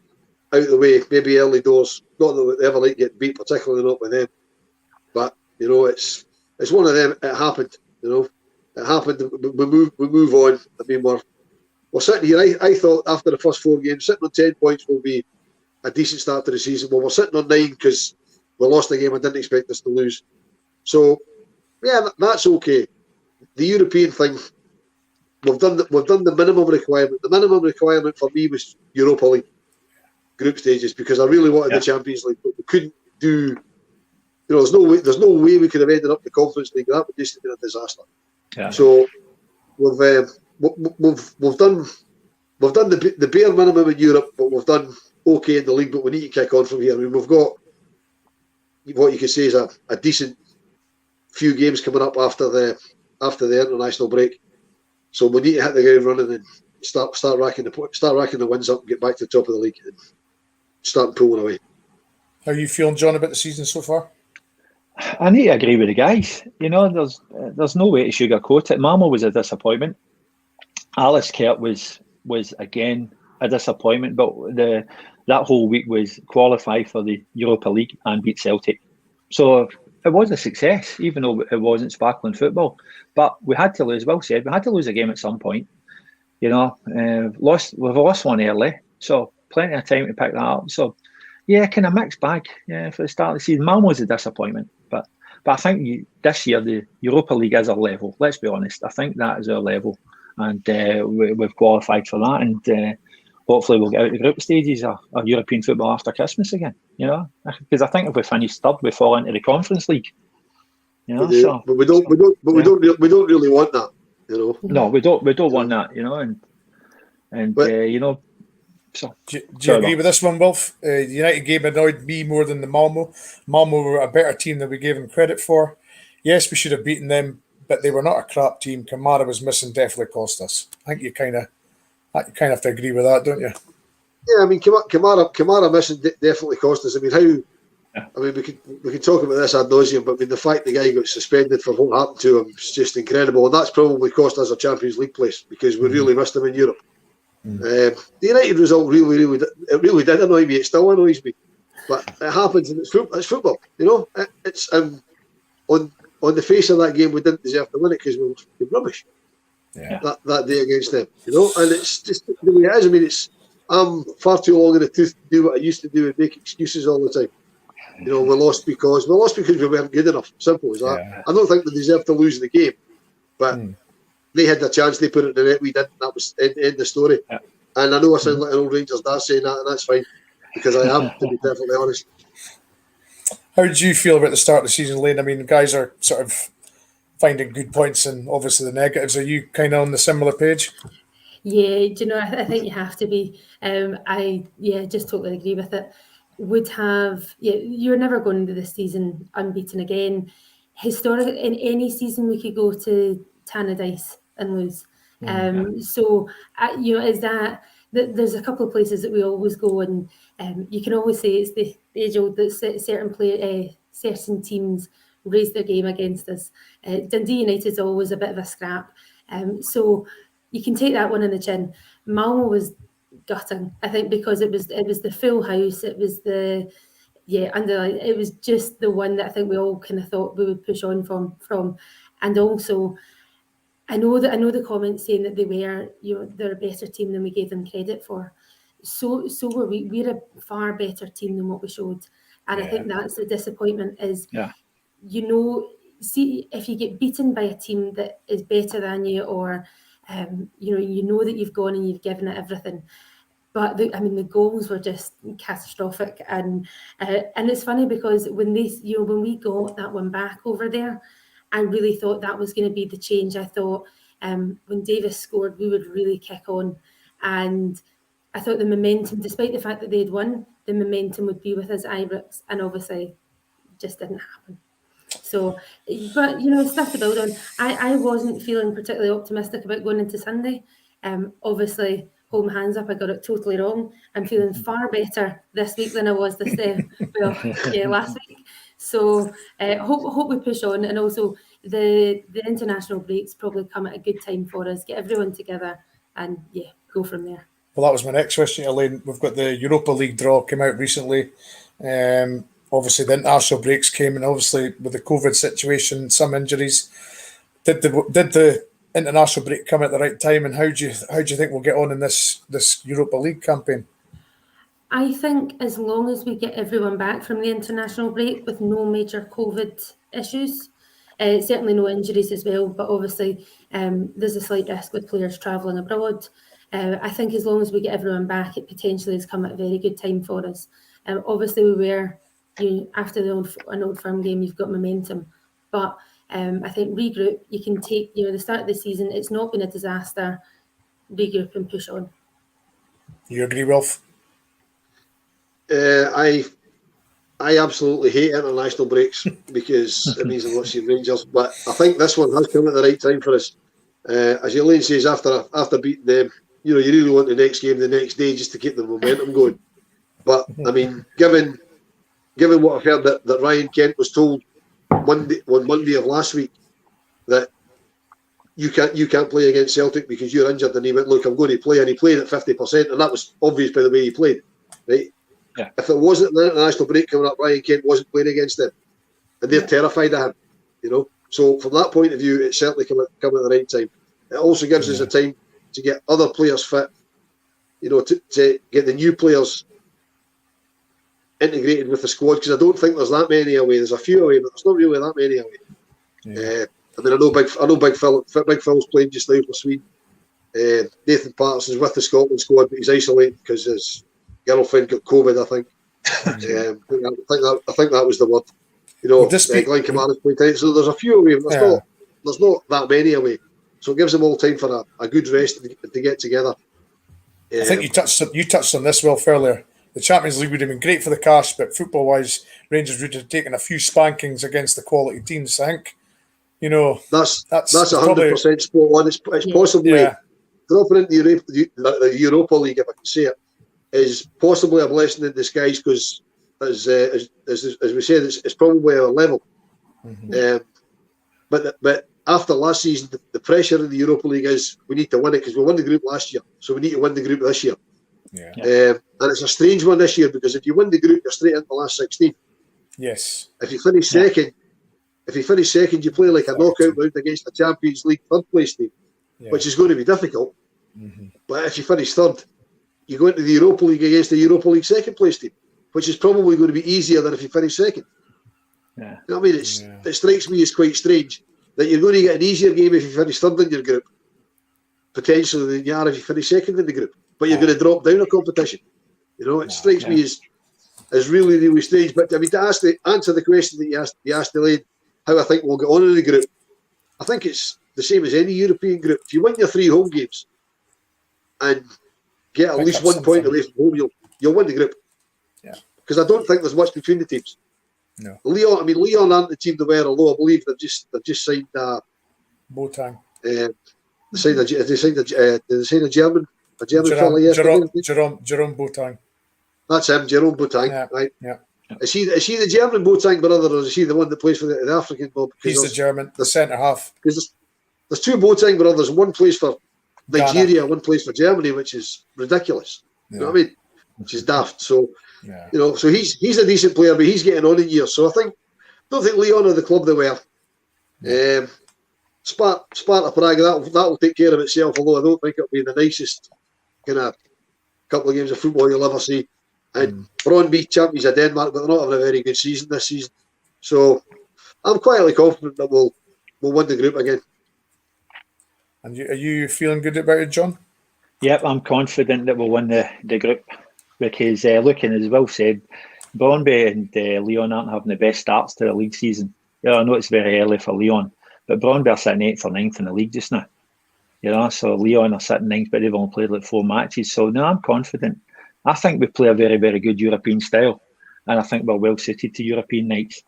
out of the way. Maybe early doors. Not that we ever like getting beat, particularly not with them. But it's one of them. It happened. It happened. We move on. I mean, we're sitting here. I thought after the first 4 games, sitting on 10 points will be a decent start to the season. Well, we're sitting on 9 because we lost a game I didn't expect us to lose. So, yeah, that's okay. The European thing, we've done the minimum requirement. The minimum requirement for me was Europa League group stages because I really wanted the Champions League, but we couldn't do. There's no way we could have ended up the Conference League. That would just have been a disaster. Yeah. So we've done the bare minimum in Europe, but we've done okay in the league. But we need to kick on from here. I mean, we've got what you could say is a decent few games coming up after the international break. So we need to hit the ground running and start racking the wins up and get back to the top of the league and start pulling away. How are you feeling, John, about the season so far? I need to agree with the guys. There's no way to sugarcoat it. Malmo was a disappointment. Alice Kert was again a disappointment, but that whole week was qualify for the Europa League and beat Celtic. So it was a success, even though it wasn't sparkling football. But we had to lose. Well said, we had to lose a game at some point. We've lost one early, so plenty of time to pick that up. So yeah, kind of mixed bag. Yeah, for the start of the season, Malmo was a disappointment, but I think this year the Europa League is our level. Let's be honest. I think that is our level, and we've qualified for that, and hopefully we'll get out the group stages of European football after Christmas again. Because I think if we finish third, we fall into the Conference League. You know, but we don't really want that. You know. No, we don't want that. You know, and you know. So, do you agree with this one, Wilf? The United game annoyed me more than the Malmo. Malmo were a better team than we gave them credit for. Yes, we should have beaten them, but they were not a crap team. Kamara was missing, definitely cost us. I think you kind of have to agree with that, don't you? Yeah, I mean, Kamara missing definitely cost us. I mean, we can talk about this ad nauseum, but I mean, the fact the guy got suspended for what happened to him is just incredible, and that's probably cost us a Champions League place because we really missed him in Europe. The United result really did annoy me. It still annoys me, but it happens, and it's football. You know, it's on the face of that game, we didn't deserve to win it because we were fucking rubbish. Yeah. That day against them, you know, and it's just the way it is. I mean, I'm far too long in the tooth to do what I used to do and make excuses all the time. You know, we lost because we weren't good enough. Simple as that. Yeah. I don't think we deserved to lose the game, but they had the chance. They put it in the net. We didn't. That was end the story. Yeah. And I know I sound like an old Rangers dad saying that, and that's fine because I am, to be perfectly honest. How did you feel about the start of the season, Elaine? I mean, the guys are sort of finding good points and obviously the negatives. Are you kind of on the similar page? Yeah, do you know, I think you have to be. I just totally agree with it. You're never going into this season unbeaten again. Historically, in any season, we could go to Tannadice and lose. Is that there's a couple of places that we always go, and you can always say it's the age old that certain teams raise their game against us. Dundee United is always a bit of a scrap, so you can take that one in the chin. Malmo was gutting, I think, because it was the full house. It was it was just the one that I think we all kind of thought we would push on from, and also. I know the comments saying that they're a better team than we gave them credit for. So were we. We're a far better team than what we showed, and I think that's the disappointment. See if you get beaten by a team that is better than you, or you know that you've gone and you've given it everything. But the goals were just catastrophic, and it's funny because when we got that one back over there. I really thought that was going to be the change. I thought when Davis scored, we would really kick on. And I thought the momentum, despite the fact that they had won, the momentum would be with us, Ibrox. And obviously, just didn't happen. So, but, stuff to build on. I wasn't feeling particularly optimistic about going into Sunday. Obviously, hold my hands up, I got it totally wrong. I'm feeling far better this week than I was last week. So hope we push on, and also the international breaks probably come at a good time for us. Get everyone together and go from there. Well, that was my next question, Elaine. We've got the Europa League draw came out recently. Obviously, the international breaks came, and obviously with the COVID situation, some injuries. Did the international break come at the right time? And how do you think we'll get on in this Europa League campaign? I think as long as we get everyone back from the international break with no major COVID issues, certainly no injuries as well, but obviously there's a slight risk with players travelling abroad. I think as long as we get everyone back, it potentially has come at a very good time for us. Obviously, after an Old Firm game, you've got momentum, but I think regroup. You can take the start of the season. It's not been a disaster. Regroup and push on. You agree, Wilf? I absolutely hate international breaks because it means I've got to see Rangers. But I think this one has come at the right time for us. As Elaine says, after beating them, you really want the next game the next day just to keep the momentum going. But I mean, given what I've heard that Ryan Kent was told on Monday of last week that you can't play against Celtic because you're injured, and he went, look, I'm going to play, and he played at 50%, and that was obvious by the way he played, right? Yeah. If it wasn't the international break coming up, Ryan Kent wasn't playing against them, and they're terrified of him, So from that point of view, it's certainly come at the right time. It also gives us a time to get other players fit, to get the new players integrated with the squad, because I don't think there's that many away. There's a few away, but there's not really that many away. Yeah. I know Big Phil's playing just now for Sweden. Nathan Patterson's with the Scotland squad, but he's isolated because his girlfriend got COVID, I think. I think that was the word. You know, Would this be- Glenn Kamara's played tonight. So there's a few away. There's not that many away. So it gives them all time for a good rest to get together. I think you touched on this, Wilf, earlier. The Champions League would have been great for the cash, but football-wise, Rangers would have taken a few spankings against the quality teams. I think, you know, that's probably 100% spot on. It's possibly dropping into the Europa League, if I can say it, is possibly a blessing in disguise because, as we said, it's probably our level. Mm-hmm. But after last season, the pressure in the Europa League is we need to win it because we won the group last year, so we need to win the group this year. And it's a strange one this year because if you win the group, you're straight into the last 16. Yes. If you finish second, you play like a knockout round against a Champions League third place team, which is going to be difficult. Mm-hmm. But if you finish third, you go into the Europa League against the Europa League second place team, which is probably going to be easier than if you finish second. You know what I mean? It strikes me as quite strange that you're going to get an easier game if you finish third in your group, potentially, than you are if you finish second in the group. But you're going to drop down a competition. You know, it strikes me as really, really strange. But I mean, to answer the question that you asked Elaine, how I think we'll get on in the group, I think it's the same as any European group. If you win your 3 home games and get at least 1 point away from home, you'll win the group. Yeah. Because I don't think there's much between the teams. No. Leon aren't the team they were, although I believe they've just signed Boateng. They signed a German fella yesterday. Jerome Boateng. That's him, Jerome Boateng, right? Yeah. Is he the German Boateng brother, or is he the one that plays for the African club? He's the German, the centre half. Because there's 2 Boateng brothers. One plays for Nigeria, one plays for Germany, which is ridiculous. You know what I mean? Which is daft. So, you know, so he's a decent player, but he's getting on in years. So don't think Leon are the club they were. Sparta Prague, that'll take care of itself, although I don't think it'll be the nicest kind of couple of games of football you'll ever see. And Brøndby, champions of Denmark, but they're not having a very good season this season. So I'm quietly confident that we'll win the group again. And are you feeling good about it, John? Yep, I'm confident that we'll win the group because looking, as Will said, Brøndby and Leon aren't having the best starts to the league season. Yeah, I know it's very early for Leon, but Brøndby are sitting 8th or 9th in the league just now. You know, so Leon are sitting 9th, but they've only played like 4 matches. So no, I'm confident. I think we play a very, very good European style, and I think we're well suited to European nights.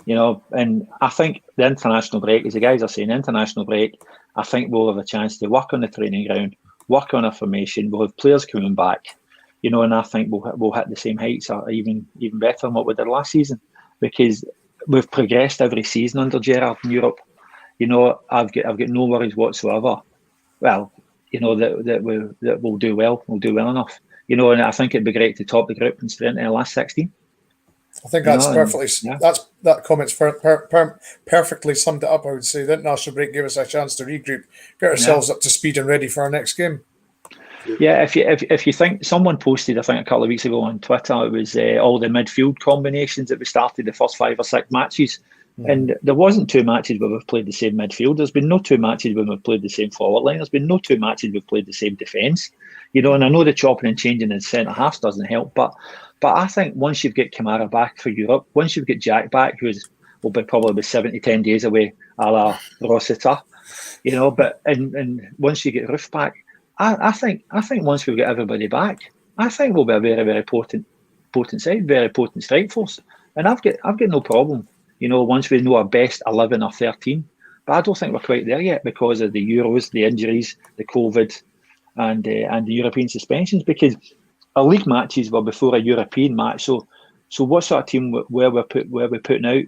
You know, and I think the international break, as the guys are saying, international break, I think we'll have a chance to work on the training ground, work on our formation. We'll have players coming back, you know, and I think we'll hit the same heights or even better than what we did last season because we've progressed every season under Gerrard in Europe. You know, I've got no worries whatsoever. Well, you know that we'll do well. We'll do well enough. You know, and I think it'd be great to top the group and straight into the last 16. I think that's perfectly. That comment's perfectly summed it up. I would say the international break gave us a chance to regroup, get ourselves up to speed, and ready for our next game. Yeah, if you think someone posted, I think a couple of weeks ago on Twitter, it was all the midfield combinations that we started the first 5 or 6 matches. And there wasn't 2 matches where we've played the same midfield. There's been no 2 matches where we've played the same forward line. There's been no 2 matches we've played the same defence. You know, and I know the chopping and changing in centre halves doesn't help, but I think once you've got Kamara back for Europe, once you've got Jack back, will be probably 7-10 days away, a la Rossiter, you know, but and once you get Roof back, I think once we've got everybody back, I think we'll be a very, very potent side, very potent strike force. And I've got no problem. You know, once we know our best 11 or 13, but I don't think we're quite there yet because of the Euros, the injuries, the COVID, and the European suspensions. Because our league matches were before a European match. So what sort of team were we putting out?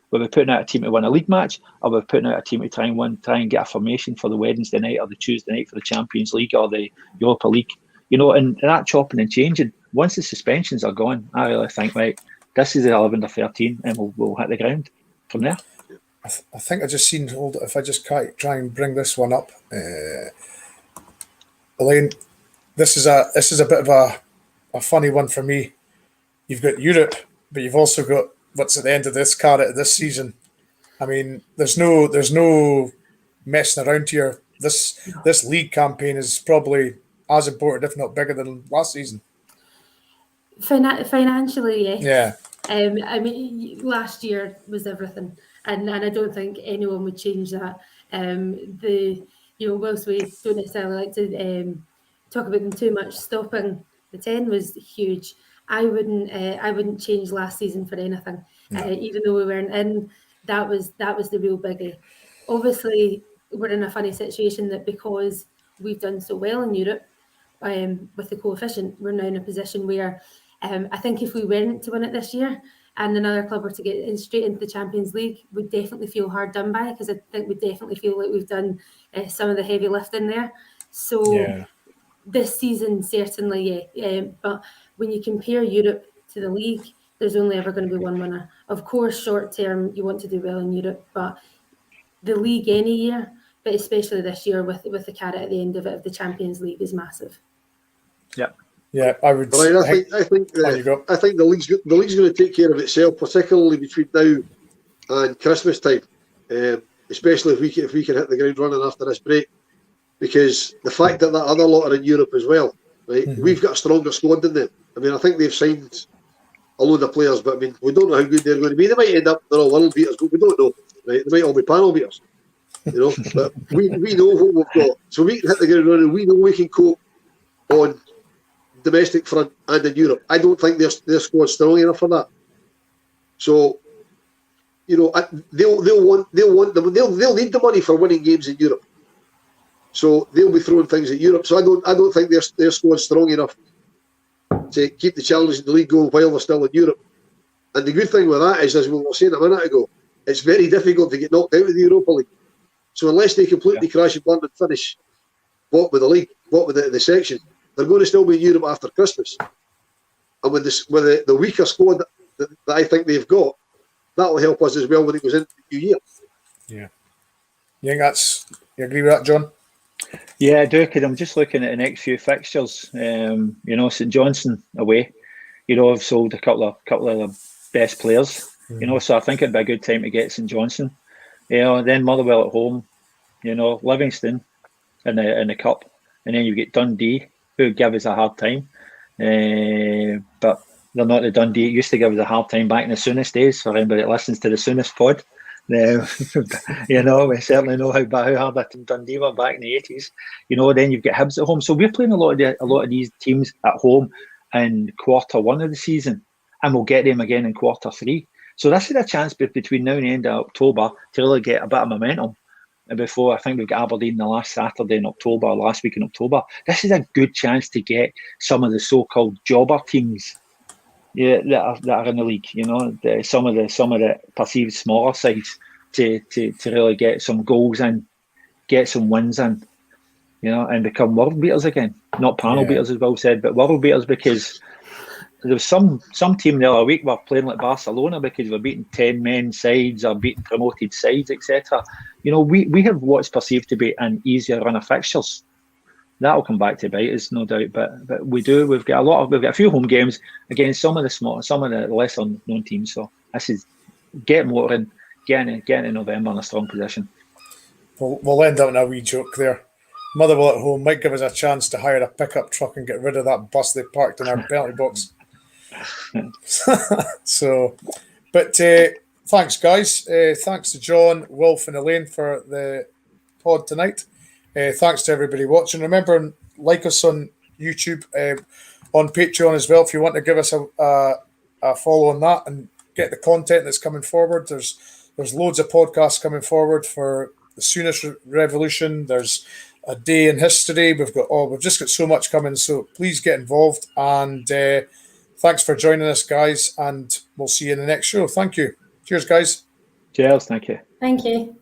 Were we putting out a team to win a league match, or were we putting out a team to try and get a formation for the Wednesday night or the Tuesday night for the Champions League or the Europa League? You know, and that chopping and changing. Once the suspensions are gone, I really think this is the 11 or 13, and we'll hit the ground from there. I think I just seen. Hold it. If I just try and bring this one up, Elaine, this is a bit of a funny one for me. You've got Europe, but you've also got what's at the end of this card at this season. I mean, there's no messing around here. This league campaign is probably as important, if not bigger, than last season. Financially, yes. Yeah. I mean, last year was everything, and I don't think anyone would change that. Whilst we don't necessarily like to talk about them too much, stopping the 10 was huge. I wouldn't change last season for anything, even though we weren't in. That was the real biggie. Obviously, we're in a funny situation that because we've done so well in Europe with the coefficient, we're now in a position where I think if we weren't to win it this year and another club were to get in straight into the Champions League, we'd definitely feel hard done by, because I think we definitely feel like we've done some of the heavy lifting there. So this season, certainly, but when you compare Europe to the league, there's only ever going to be one winner. Of course, short term, you want to do well in Europe, but the league any year, but especially this year with the carrot at the end of it of the Champions League, is massive. Yeah, I would. Brian, I think the league's going to take care of itself, particularly between now and Christmas time, especially if we can hit the ground running after this break, because the fact that other lot are in Europe as well, right? Mm-hmm. We've got a stronger squad than them. I mean, I think they've signed a load of players, but I mean, we don't know how good they're going to be. They might end up they're all world beaters, but we don't know, right? They might all be panel beaters, But we know what we've got, so we can hit the ground running. We know we can cope on domestic front and in Europe. I don't think their squad's strong enough for that. So, they'll need the money for winning games in Europe. So they'll be throwing things at Europe. So I don't think their squad's strong enough to keep the challenge in the league going while they're still in Europe. And the good thing with that is, as we were saying a minute ago, it's very difficult to get knocked out of the Europa League. So unless they completely crash and burn and finish what with the league, what with the section, they're going to still be in Europe after Christmas. And with the weaker squad that I think they've got, that'll help us as well when it goes into the new year. Yeah. You agree with that, John? Yeah, I do, because I'm just looking at the next few fixtures. St Johnstone away. I've sold a couple of the best players. So I think it'd be a good time to get St Johnstone. Then Motherwell at home. Livingston in the cup, and then you get Dundee, who give us a hard time. But they're not the Dundee it used to give us a hard time back in the Soonest days. For anybody that listens to the Soonest pod. We certainly know how hard that Dundee were back in the 80s. Then you've got Hibs at home. So we're playing a lot of these teams at home in quarter one of the season, and we'll get them again in quarter three. So this is a chance between now and the end of October to really get a bit of momentum. And before, I think we've got Aberdeen the last Saturday in October, last week in October. This is a good chance to get some of the so-called jobber teams that are in the league, some of the perceived smaller sides to really get some goals in, get some wins in, and become world beaters again. Not panel beaters, as Will said, but world beaters, because there was some team the other week were playing like Barcelona because we're beating 10-men sides or beating promoted sides, etc. We have what's perceived to be an easier run of fixtures. That'll come back to bite us, no doubt. But we've got a few home games against some of the lesser known teams. So this is get motoring, get in November in a strong position. We'll end up in a wee joke there. Motherwell at home might give us a chance to hire a pickup truck and get rid of that bus they parked in our penalty box. Thanks, guys. Thanks to John, Wilf, and Elaine for the pod tonight. Thanks to everybody watching. Remember, like us on YouTube, on Patreon as well. If you want to give us a follow on that and get the content that's coming forward, there's loads of podcasts coming forward for the Soonest Revolution. There's a day in history. We've just got so much coming. So please get involved. And thanks for joining us, guys. And we'll see you in the next show. Thank you. Cheers, guys. Cheers. Thank you. Thank you.